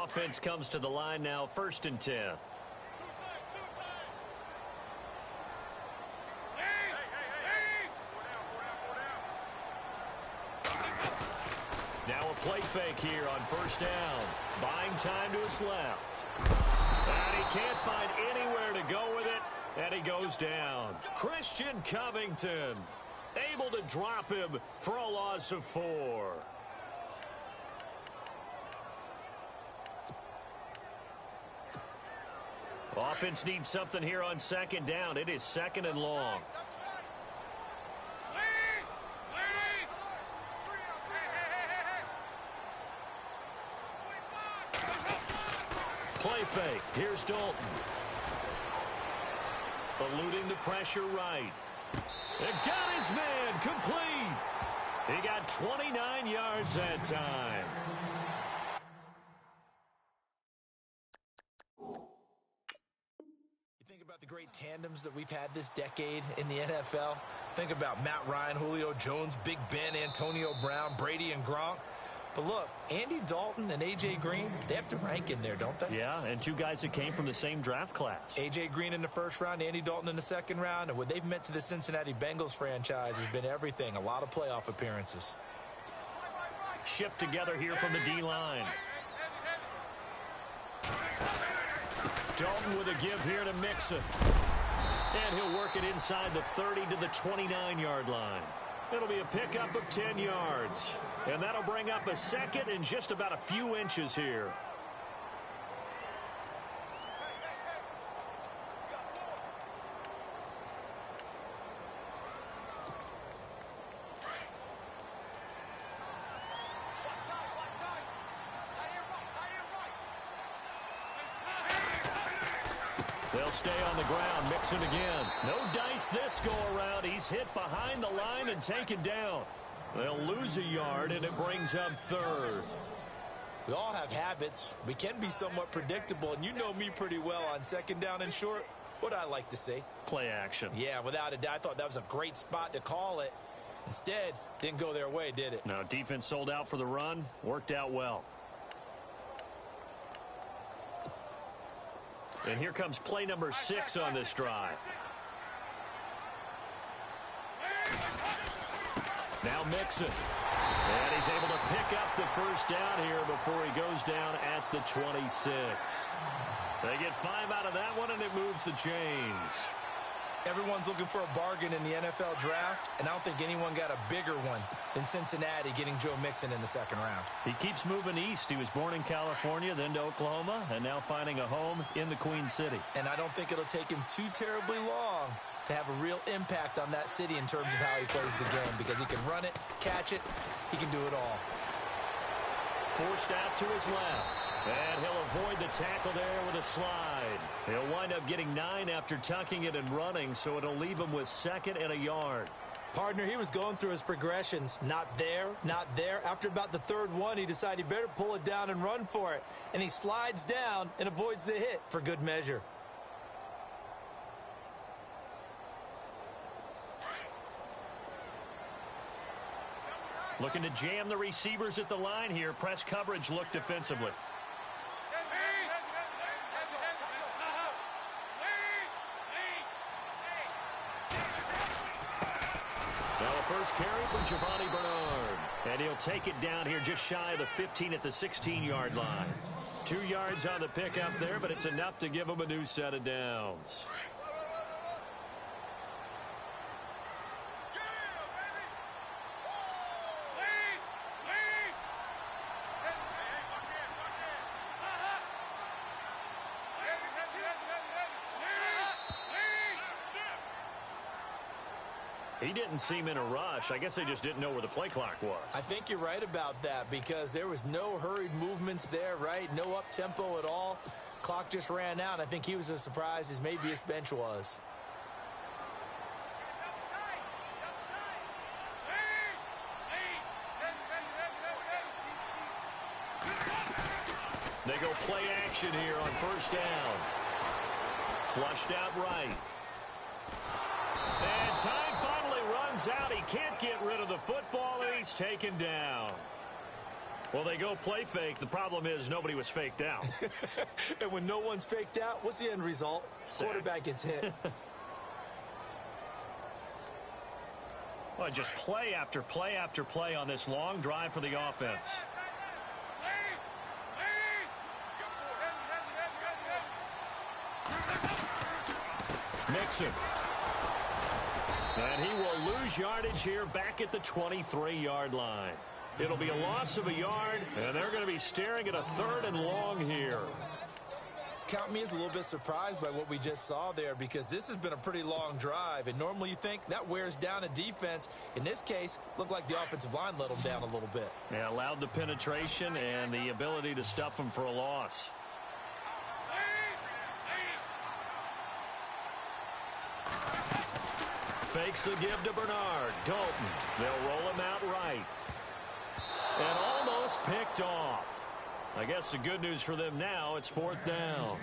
Offense comes to the line now, 1st and 10. Now a play fake here on 1st down. Buying time to his left. And he can't find anywhere to go with it, and he goes down. Christian Covington able to drop him for a loss of 4. Offense needs something here on 2nd down. It is 2nd and long. Play fake. Here's Dalton. Eluding the pressure right. And got his man complete. He got 29 yards that time. You think about the great tandems that we've had this decade in the NFL. Think about Matt Ryan, Julio Jones, Big Ben, Antonio Brown, Brady, and Gronk. But look, Andy Dalton and A.J. Green, they have to rank in there, don't they? Yeah, and 2 guys that came from the same draft class. A.J. Green in the 1st round, Andy Dalton in the 2nd round. And what they've meant to the Cincinnati Bengals franchise has been everything. A lot of playoff appearances. Shift together here from the D-line. Dalton with a give here to Mixon. And he'll work it inside the 30 to the 29-yard line. It'll be a pickup of 10 yards. And that'll bring up a 2nd and just about a few inches here. They'll stay on the ground. Mixon again. No dice this go around. He's hit behind the line and taken down. They'll lose a yard, and it brings up 3rd. We all have habits. We can be somewhat predictable, and you know me pretty well on 2nd down and short. What I like to say? Play action. Yeah, without a doubt. I thought that was a great spot to call it. Instead, didn't go their way, did it? No, defense sold out for the run. Worked out well. And here comes play number 6 on this drive. Now Mixon. And he's able to pick up the 1st down here before he goes down at the 26. They get 5 out of that one, and it moves the chains. Everyone's looking for a bargain in the NFL draft, and I don't think anyone got a bigger one than Cincinnati getting Joe Mixon in the 2nd round. He keeps moving east. He was born in California, then to Oklahoma, and now finding a home in the Queen City. And I don't think it'll take him too terribly long to have a real impact on that city in terms of how he plays the game, because he can run it, catch it, he can do it all. Forced out to his left. And he'll avoid the tackle there with a slide. He'll wind up getting 9 after tucking it and running, so it'll leave him with 2nd and a yard. Partner, he was going through his progressions. Not there, not there. After about the 3rd one, he decided he better pull it down and run for it. And he slides down and avoids the hit for good measure. Looking to jam the receivers at the line here. Press coverage look defensively. Now a first carry from Giovanni Bernard. And he'll take it down here just shy of the 15 at the 16-yard line. 2 yards on the pickup there, but it's enough to give him a new set of downs. He didn't seem in a rush. I guess they just didn't know where the play clock was. I think you're right about that, because there was no hurried movements there, right? No up-tempo at all. Clock just ran out. I think he was as surprised as maybe his bench was. They go play action here on 1st down. Flushed out right. And time finally runs out. He can't get rid of the football, and he's taken down. Well, they go play fake. The problem is nobody was faked out. And when no one's faked out, what's the end result? Sack. Quarterback gets hit. Well, just play after play after play on this long drive for the offense. Mixon. And he will lose yardage here back at the 23-yard line. It'll be a loss of a yard, and they're going to be staring at a 3rd and long here. Count me as a little bit surprised by what we just saw there, because this has been a pretty long drive, and normally you think that wears down a defense. In this case, looked like the offensive line let them down a little bit. Yeah, allowed the penetration and the ability to stuff them for a loss. Fakes the give to Bernard. Dalton. They'll roll him out right. And almost picked off. I guess the good news for them now, it's 4th down.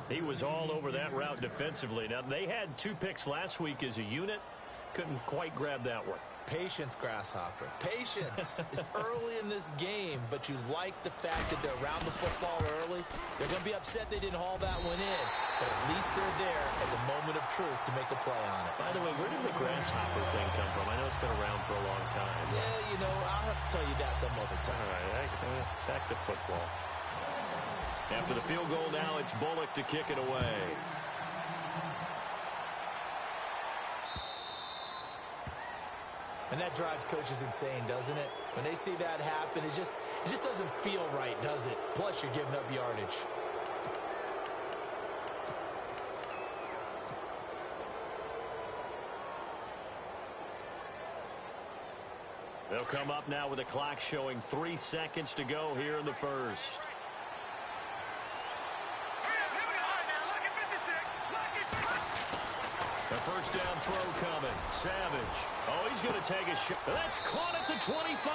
He was all over that route defensively. Now, they had 2 picks last week as a unit. Couldn't quite grab that one. Patience, Grasshopper. Patience. It's early in this game, but you like the fact that they're around the football early. They're going to be upset they didn't haul that one in, but at least they're there at the moment of truth to make a play on it. By the way, where did the Grasshopper thing come from? I know it's been around for a long time. Yeah, you know, I'll have to tell you that some other time. All right, back to football. After the field goal now, it's Bullock to kick it away. And that drives coaches insane, doesn't it? When they see that happen, it just doesn't feel right, does it? Plus, you're giving up yardage. They'll come up now with a clock showing 3 seconds to go here in the first. The first down throw coming. Savage. Oh, he's going to take a shot. That's caught at the 25.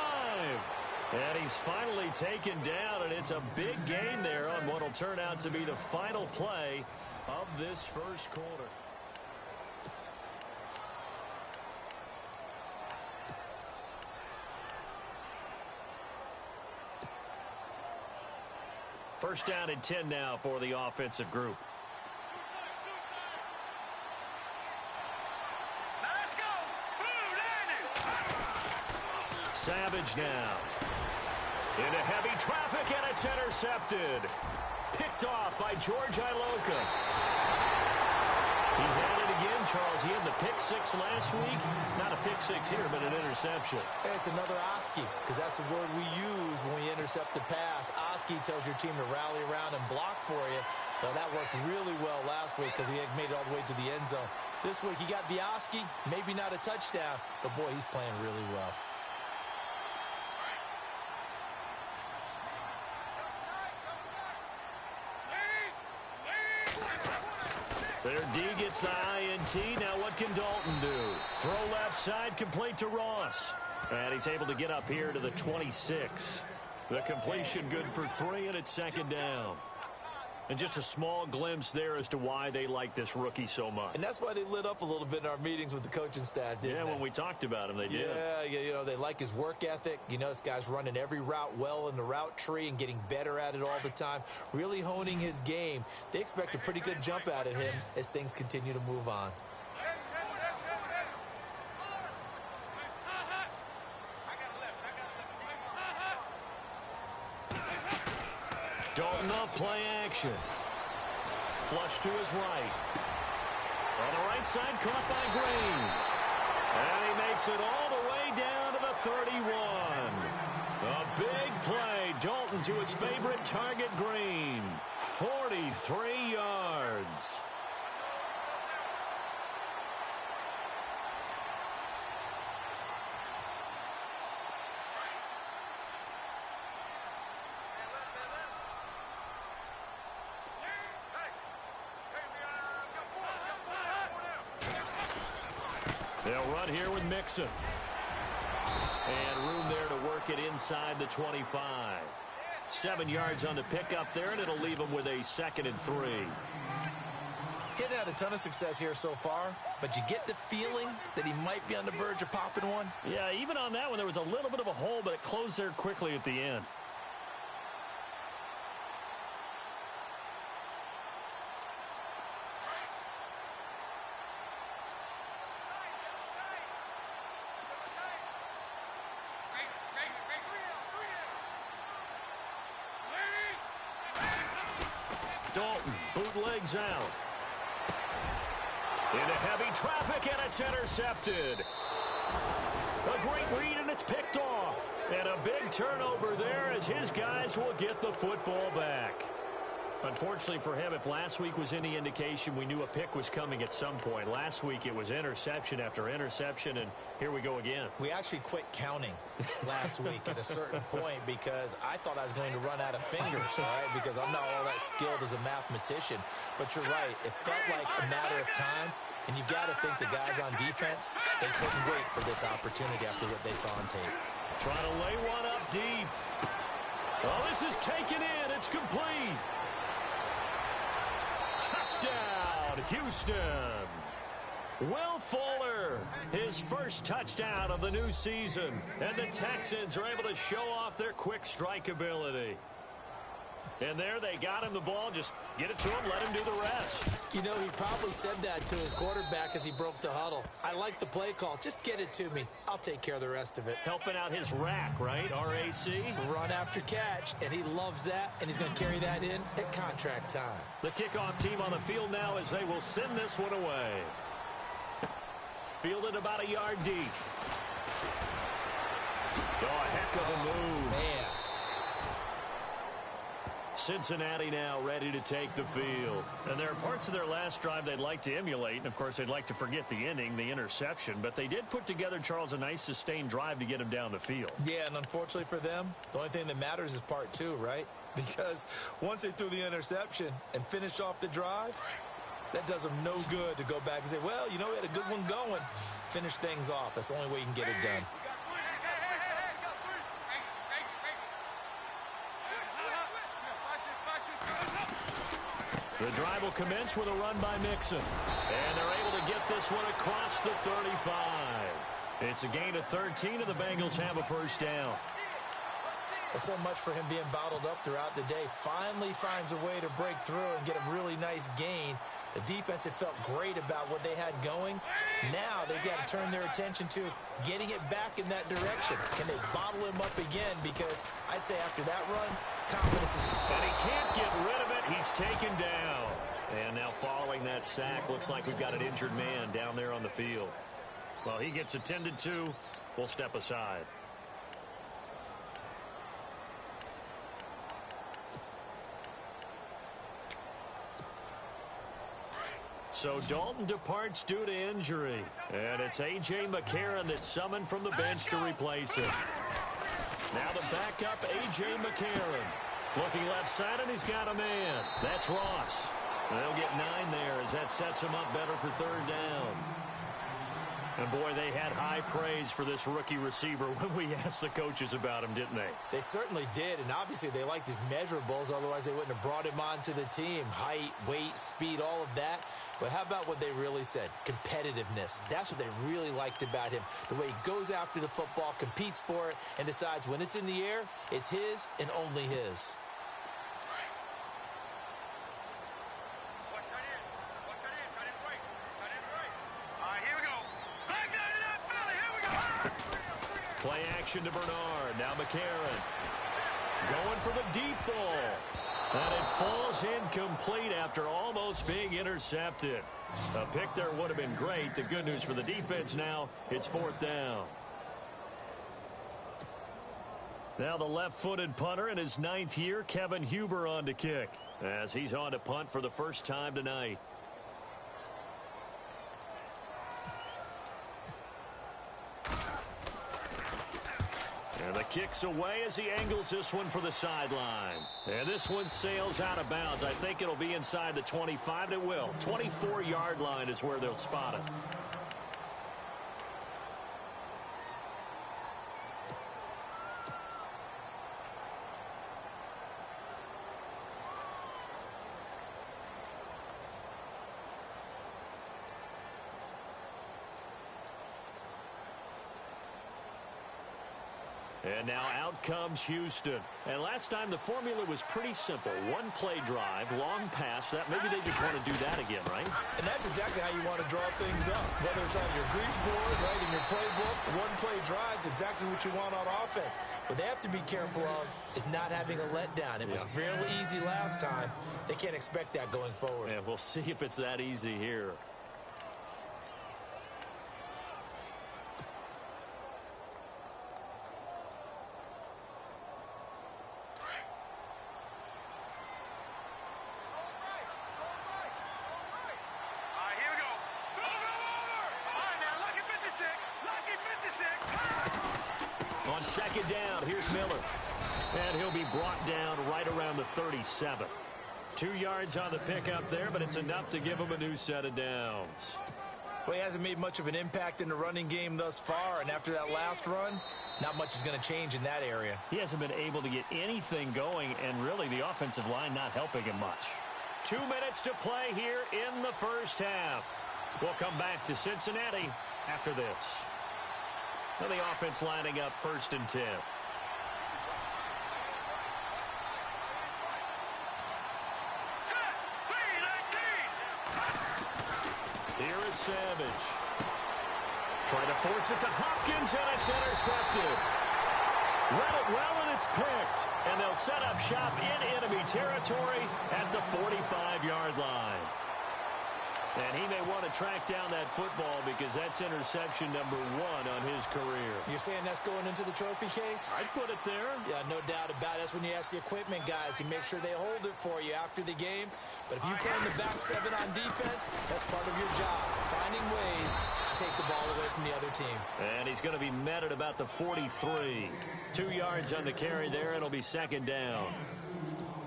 And he's finally taken down, and it's a big gain there on what will turn out to be the final play of this first quarter. First down and 10 now for the offensive group. Savage now. Into heavy traffic, and it's intercepted. Picked off by George Iloka. He's had it again, Charles. He had the pick 6 last week. Not a pick 6 here, but an interception. Hey, it's another Oski, because that's the word we use when we intercept a pass. Oski tells your team to rally around and block for you. Well, that worked really well last week because he had made it all the way to the end zone. This week, he got the Oski, maybe not a touchdown, but boy, he's playing really well. Their D gets the INT. Now what can Dalton do? Throw left side, complete to Ross. And he's able to get up here to the 26. The completion good for 3, and it's 2nd down. And just a small glimpse there as to why they like this rookie so much. And that's why they lit up a little bit in our meetings with the coaching staff, didn't they? Yeah, when we talked about him, they did. Yeah, you know, they like his work ethic. You know, this guy's running every route well in the route tree and getting better at it all the time, really honing his game. They expect a pretty good jump out of him as things continue to move on. Dalton off play action. Flush to his right. On the right side, caught by Green. And he makes it all the way down to the 31. A big play. Dalton to his favorite target, Green. 43 yards. They'll run here with Mixon. And room there to work it inside the 25. 7 yards on the pickup there, and it'll leave them with a 2nd and 3. He hasn't had a ton of success here so far, but you get the feeling that he might be on the verge of popping one. Yeah, even on that one, there was a little bit of a hole, but it closed there quickly at the end. Dalton bootlegs out. Into heavy traffic, and it's intercepted. A great read, and it's picked off. And a big turnover there as his guys will get the football back. Unfortunately for him, if last week was any indication, we knew a pick was coming at some point. Last week it was interception after interception, and here we go again. We actually quit counting last week at a certain point because I thought I was going to run out of fingers, all right, because I'm not all that skilled as a mathematician. But you're right. It felt like a matter of time, and you've got to think the guys on defense, they couldn't wait for this opportunity after what they saw on tape. Trying to lay one up deep. Oh, this is taken in. It's complete. Touchdown, Houston. Will Fuller, his first touchdown of the new season. And the Texans are able to show off their quick strike ability. And there they got him the ball. Just get it to him, let him do the rest. You know, he probably said that to his quarterback as he broke the huddle. I like the play call. Just get it to me. I'll take care of the rest of it. Helping out his rack, right? R-A-C? Run after catch, and he loves that, and he's going to carry that in at contract time. The kickoff team on the field now as they will send this one away. Fielded about a yard deep. Oh, a heck of a move. Man. Cincinnati now ready to take the field. And there are parts of their last drive they'd like to emulate. And, of course, they'd like to forget the inning, the interception. But they did put together, Charles, a nice sustained drive to get him down the field. Yeah, and unfortunately for them, the only thing that matters is part two, right? Because once they threw the interception and finished off the drive, that does them no good to go back and say, well, you know, we had a good one going. Finish things off. That's the only way you can get it done. The drive will commence with a run by Mixon. And they're able to get this one across the 35. It's a gain of 13, and the Bengals have a first down. Well, so much for him being bottled up throughout the day. Finally finds a way to break through and get a really nice gain. The defense had felt great about what they had going. Now they've got to turn their attention to getting it back in that direction. Can they bottle him up again? Because I'd say after that run, confidence is... And he can't get rid of it. He's taken down. And now following that sack, looks like we've got an injured man down there on the field. Well, he gets attended to. We'll step aside. So Dalton departs due to injury. And it's A.J. McCarron that's summoned from the bench to replace him. Now the backup, A.J. McCarron. Looking left side, and he's got a man. That's Ross. They'll get 9 there as that sets him up better for third down. And, boy, they had high praise for this rookie receiver when we asked the coaches about him, didn't they? They certainly did, and obviously they liked his measurables. Otherwise, they wouldn't have brought him onto the team. Height, weight, speed, all of that. But how about what they really said? Competitiveness. That's what they really liked about him. The way he goes after the football, competes for it, and decides when it's in the air, it's his and only his. Play action to Bernard. Now McCarron. Going for the deep ball. And it falls incomplete after almost being intercepted. A pick there would have been great. The good news for the defense now, it's fourth down. Now the left-footed punter in his 9th year, Kevin Huber, on to kick. As he's on to punt for the first time tonight. And the kick's away as he angles this one for the sideline. And this one sails out of bounds. I think it'll be inside the 25. It will. 24-yard line is where they'll spot it. And now out comes Houston. And last time the formula was pretty simple. One play drive, long pass. That maybe they just want to do that again, right? And that's exactly how you want to draw things up. Whether it's on your grease board, right, in your playbook, one play drive is exactly what you want on offense. What they have to be careful of is not having a letdown. It was fairly easy last time. They can't expect that going forward. Yeah, we'll see if it's that easy here. On second down, here's Miller. And he'll be brought down right around the 37. 2 yards on the pickup there, but it's enough to give him a new set of downs. Well, he hasn't made much of an impact in the running game thus far, and after that last run, not much is going to change in that area. He hasn't been able to get anything going, and really the offensive line not helping him much. 2 minutes to play here in the first half. We'll come back to Cincinnati after this. Now the offense lining up 1st and 10. Here is Savage. Trying to force it to Hopkins, and it's intercepted. Read it well, and it's picked. And they'll set up shop in enemy territory at the 45-yard line. And he may want to track down that football because that's interception number 1 on his career. You're saying that's going into the trophy case? I'd put it there. Yeah, no doubt about it. That's when you ask the equipment guys to make sure they hold it for you after the game. But if you play in the back 7 on defense, that's part of your job, finding ways to take the ball away from the other team. And he's going to be met at about the 43. 2 yards on the carry there. It'll be second down.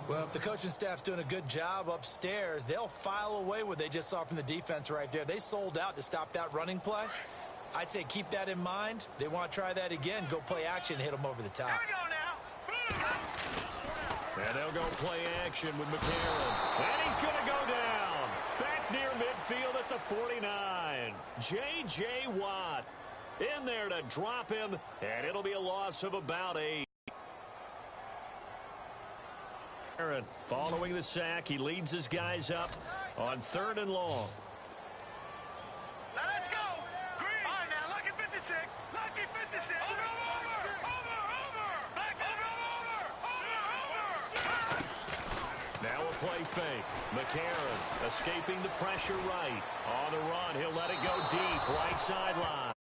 Well, if the coaching staff's doing a good job upstairs, they'll file away what they just saw from the defense right there. They sold out to stop that running play. I'd say keep that in mind. They want to try that again. Go play action and hit them over the top. Here we go now. And they'll go play action with McCarron. And he's going to go down. Back near midfield at the 49. J.J. Watt in there to drop him, and it'll be a loss of about 8. Following the sack, he leads his guys up on 3rd and long. Now let's go. Green. All right, now, lucky 56. Lucky 56. Over. Back over. Now a play fake. McCarron escaping the pressure right. On the run, he'll let it go deep. Right sideline.